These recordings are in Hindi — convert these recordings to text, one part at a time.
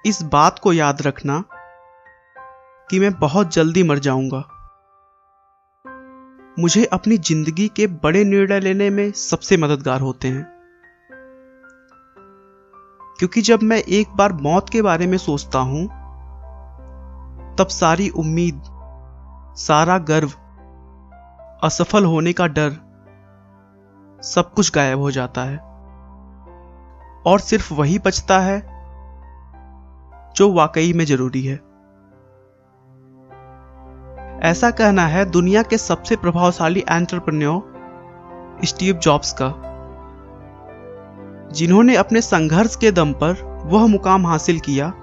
इस बात को याद रखना कि मैं बहुत जल्दी मर जाऊंगा। मुझे अपनी जिंदगी के बड़े निर्णय लेने में सबसे मददगार होते हैं, क्योंकि जब मैं एक बार मौत के बारे में सोचता हूं तब सारी उम्मीद, सारा गर्व, असफल होने का डर, सब कुछ गायब हो जाता है और सिर्फ वही बचता है जो वाकई में जरूरी है। ऐसा कहना है दुनिया के सबसे प्रभावशाली एंटरप्रेन्योर स्टीव जॉब्स का, जिन्होंने अपने संघर्ष के दम पर वह मुकाम हासिल किया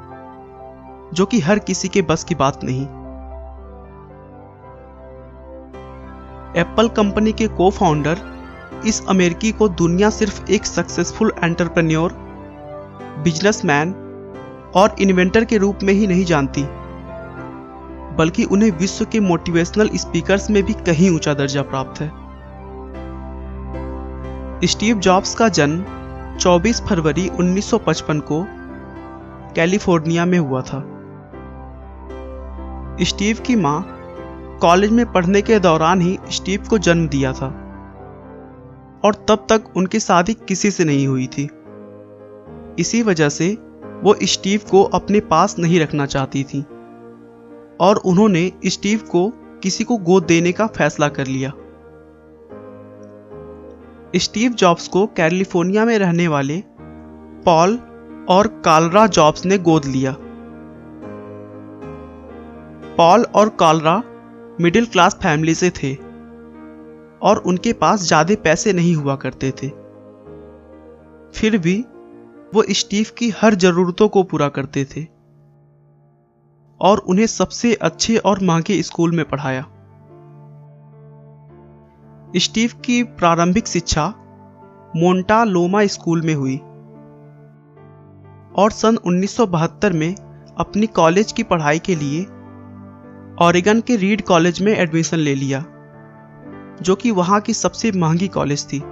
जो कि हर किसी के बस की बात नहीं। एप्पल कंपनी के को-फाउंडर इस अमेरिकी को दुनिया सिर्फ एक सक्सेसफुल एंटरप्रेन्योर, बिजनेसमैन और इन्वेंटर के रूप में ही नहीं जानती, बल्कि उन्हें विश्व के मोटिवेशनल स्पीकर्स में भी कहीं ऊंचा दर्जा प्राप्त है। स्टीव जॉब्स का जन्म 24 फरवरी 1955 को कैलिफोर्निया में हुआ था। स्टीव की मां कॉलेज में पढ़ने के दौरान ही स्टीव को जन्म दिया था और तब तक उनकी शादी किसी से नहीं हुई थी। इसी वजह से वो स्टीव को अपने पास नहीं रखना चाहती थी और उन्होंने स्टीव को किसी को गोद देने का फैसला कर लिया। स्टीव जॉब्स को कैलिफोर्निया में रहने वाले पॉल और कार्ला जॉब्स ने गोद लिया। पॉल और कार्ला मिडिल क्लास फैमिली से थे और उनके पास ज्यादा पैसे नहीं हुआ करते थे। फिर भी वो स्टीव की हर जरूरतों को पूरा करते थे और उन्हें सबसे अच्छे और महंगे स्कूल में पढ़ाया। स्टीव की प्रारंभिक शिक्षा मोंटा लोमा स्कूल में हुई और सन 1972 में अपनी कॉलेज की पढ़ाई के लिए ऑरेगन के रीड कॉलेज में एडमिशन ले लिया, जो कि वहां की सबसे महंगी कॉलेज थी,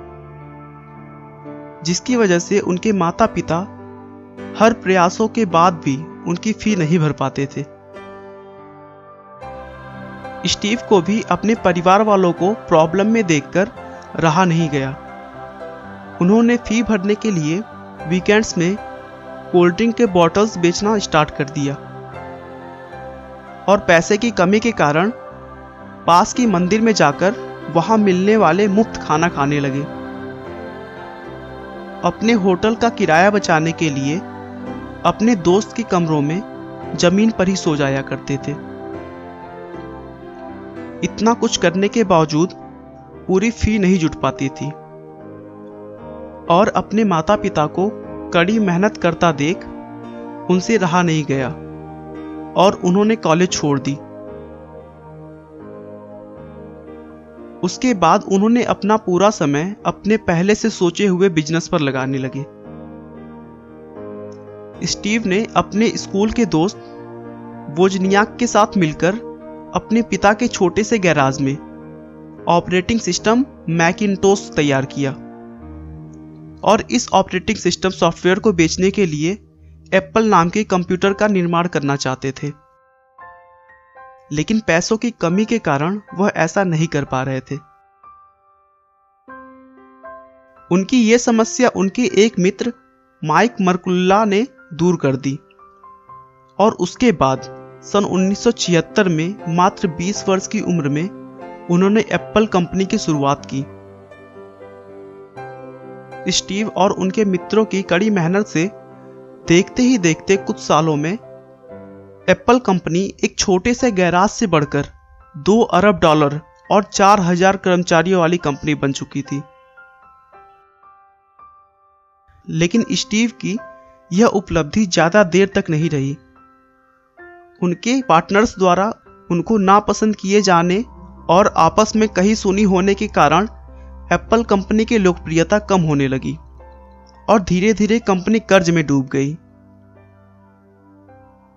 जिसकी वजह से उनके माता पिता हर प्रयासों के बाद भी उनकी फी नहीं भर पाते थे। स्टीव को भी अपने परिवार वालों को प्रॉब्लम में देखकर रहा नहीं गया। उन्होंने फी भरने के लिए वीकेंड्स में कोल्ड ड्रिंक के बॉटल्स बेचना स्टार्ट कर दिया और पैसे की कमी के कारण पास की मंदिर में जाकर वहां मिलने वाले मुफ्त खाना खाने लगे। अपने होटल का किराया बचाने के लिए अपने दोस्त के कमरों में जमीन पर ही सो जाया करते थे। इतना कुछ करने के बावजूद पूरी फी नहीं जुट पाती थी और अपने माता पिता को कड़ी मेहनत करता देख उनसे रहा नहीं गया और उन्होंने कॉलेज छोड़ दी। उसके बाद उन्होंने अपना पूरा समय अपने पहले से सोचे हुए बिजनेस पर लगाने लगे। स्टीव ने अपने स्कूल के दोस्त वोजनियाक के साथ मिलकर अपने पिता के छोटे से गैराज में ऑपरेटिंग सिस्टम मैकिन्टोश तैयार किया और इस ऑपरेटिंग सिस्टम सॉफ्टवेयर को बेचने के लिए एप्पल नाम के कंप्यूटर का निर्माण करना चाहते थे, लेकिन पैसों की कमी के कारण वह ऐसा नहीं कर पा रहे थे। उनकी यह समस्या उनके एक मित्र माइक मर्कुल्ला ने दूर कर दी और उसके बाद सन 1976 में मात्र 20 वर्ष की उम्र में उन्होंने एप्पल कंपनी की शुरुआत की। स्टीव और उनके मित्रों की कड़ी मेहनत से देखते ही देखते कुछ सालों में एप्पल कंपनी एक छोटे से गैराज से बढ़कर $2 अरब और 4000 कर्मचारियों वाली कंपनी बन चुकी थी। लेकिन स्टीव की यह उपलब्धि ज्यादा देर तक नहीं रही। उनके पार्टनर्स द्वारा उनको नापसंद किए जाने और आपस में कही सुनी होने के कारण एप्पल कंपनी की लोकप्रियता कम होने लगी और धीरे धीरे कंपनी कर्ज में डूब गई,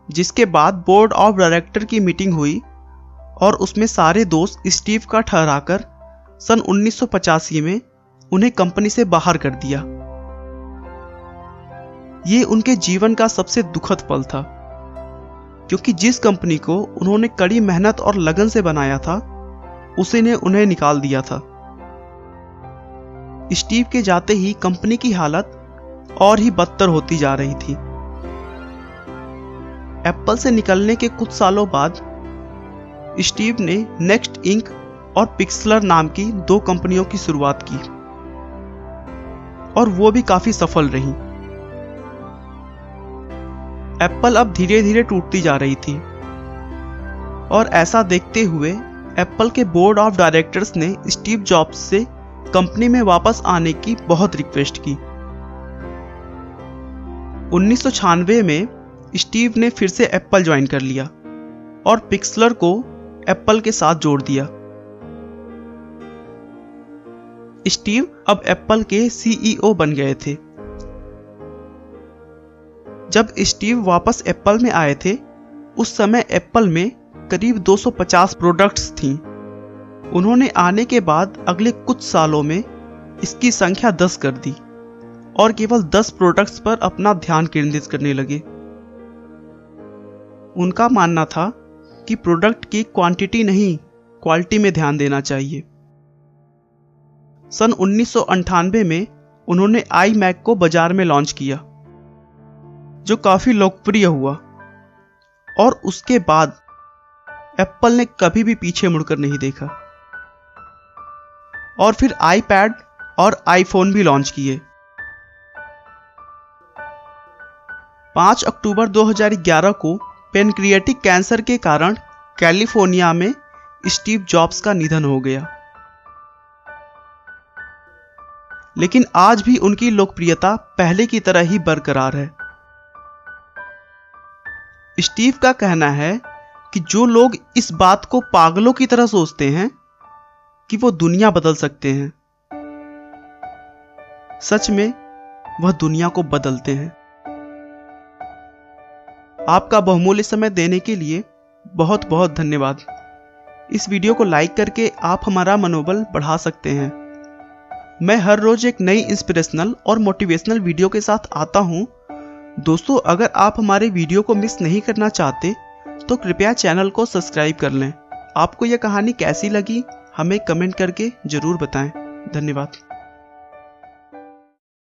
जिसके बाद बोर्ड ऑफ डायरेक्टर की मीटिंग हुई और उसमें सारे दोस्त स्टीव का ठहराकर सन 1985 में उन्हें कंपनी से बाहर कर दिया। ये उनके जीवन का सबसे दुखद पल था, क्योंकि जिस कंपनी को उन्होंने कड़ी मेहनत और लगन से बनाया था, उसी ने उन्हें निकाल दिया था। स्टीव के जाते ही कंपनी की हालत और ही बदतर होती जा रही थी। एप्पल से निकलने के कुछ सालों बाद स्टीव ने नेक्स्ट इंक और पिक्सलर नाम की 2 कंपनियों की शुरुआत की, और वो भी काफी सफल रही। एप्पल अब धीरे धीरे टूटती जा रही थी, और ऐसा देखते हुए एप्पल के बोर्ड ऑफ डायरेक्टर्स ने स्टीव जॉब्स से कंपनी में वापस आने की बहुत रिक्वेस्ट की। 1996 में स्टीव ने फिर से एप्पल ज्वाइन कर लिया और पिक्सलर को एप्पल के साथ जोड़ दिया। स्टीव अब एप्पल के सीईओ बन गए थे। जब स्टीव वापस एप्पल में आए थे, उस समय एप्पल में करीब 250 प्रोडक्ट्स थीं। उन्होंने आने के बाद अगले कुछ सालों में इसकी संख्या 10 कर दी और केवल 10 प्रोडक्ट्स पर अपना ध्यान केंद्रित करने लगे। उनका मानना था कि प्रोडक्ट की क्वांटिटी नहीं, क्वालिटी में ध्यान देना चाहिए। सन 1998 में उन्होंने iMac को बाजार में लॉन्च किया, जो काफी लोकप्रिय हुआ, और उसके बाद एप्पल ने कभी भी पीछे मुड़कर नहीं देखा, और फिर iPad और iPhone भी लॉन्च किए। 5 अक्टूबर 2011 को पेनक्रिएटिक कैंसर के कारण कैलिफोर्निया में स्टीव जॉब्स का निधन हो गया। लेकिन आज भी उनकी लोकप्रियता पहले की तरह ही बरकरार है। स्टीव का कहना है कि जो लोग इस बात को पागलों की तरह सोचते हैं कि वो दुनिया बदल सकते हैं, सच में वह दुनिया को बदलते हैं। आपका बहुमूल्य समय देने के लिए बहुत बहुत धन्यवाद। इस वीडियो को लाइक करके आप हमारा मनोबल बढ़ा सकते हैं। मैं हर रोज एक नई इंस्पिरेशनल और मोटिवेशनल वीडियो के साथ आता हूं। दोस्तों, अगर आप हमारे वीडियो को मिस नहीं करना चाहते तो कृपया चैनल को सब्सक्राइब कर लें। आपको यह कहानी कैसी लगी हमें कमेंट करके जरूर बताएं। धन्यवाद।